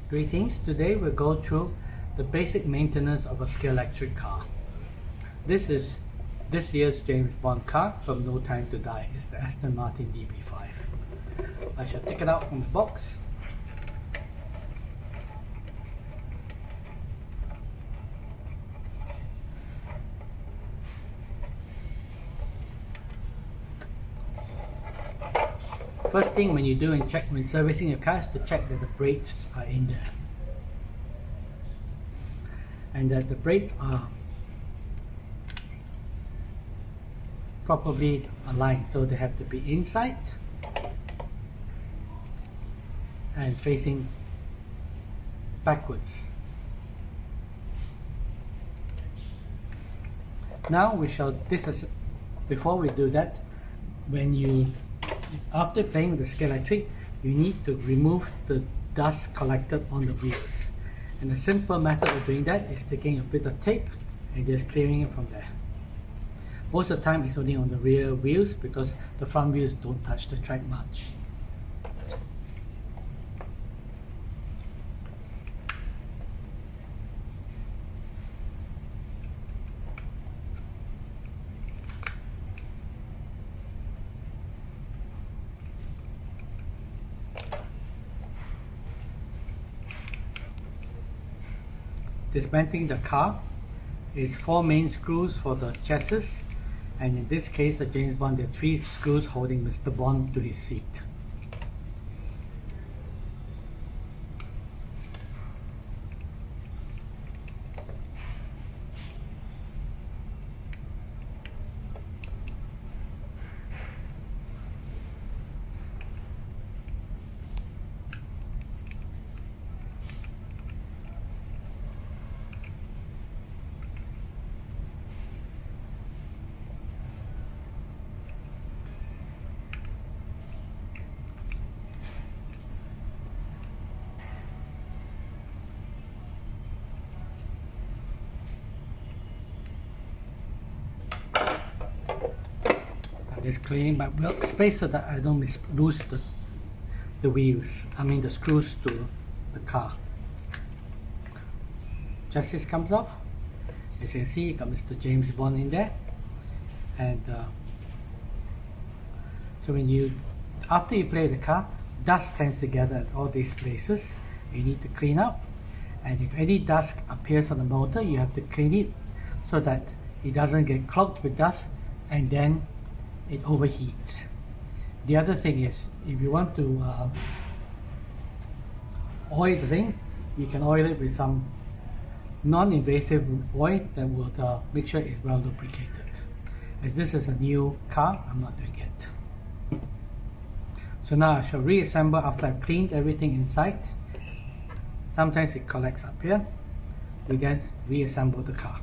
Greetings, today we'll go through the basic maintenance of a Scalextric car. This is this year's James Bond car from No Time to Die. It's the Aston Martin DB5. I shall take it out from the box. First thing when you do when servicing your car is to check that the brakes are in there and that the brakes are properly aligned, so they have to be inside and facing backwards. Now before we do that, after playing with the Scalextric, you need to remove the dust collected on the wheels. And the simple method of doing that is taking a bit of tape and just clearing it from there. Most of the time it's only on the rear wheels because the front wheels don't touch the track much. Dismantling the car is 4 main screws for the chassis, and in this case the James Bond, there are 3 screws holding Mr. Bond to his seat. Just cleaning my workspace so that I don't lose the wheels, the screws to the car. Chassis comes off. As you can see, you got Mr. James Bond in there. And so after you play the car, dust tends to gather at all these places. You need to clean up, and if any dust appears on the motor, you have to clean it so that it doesn't get clogged with dust and then it overheats. The other thing is, if you want to oil the thing, you can oil it with some non-invasive oil that will make sure it's well lubricated. As this is a new car, I'm not doing it. So now I shall reassemble after I've cleaned everything inside. Sometimes it collects up here. We then reassemble the car.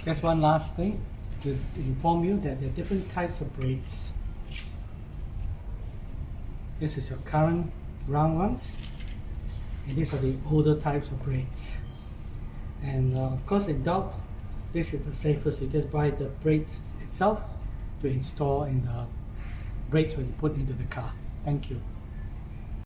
Just one last thing to inform you that there are different types of brakes. This is your current round ones, and these are the older types of brakes. And of course, in doubt, this is the safest. You just buy the brakes itself to install in the brakes when you put into the car. Thank you.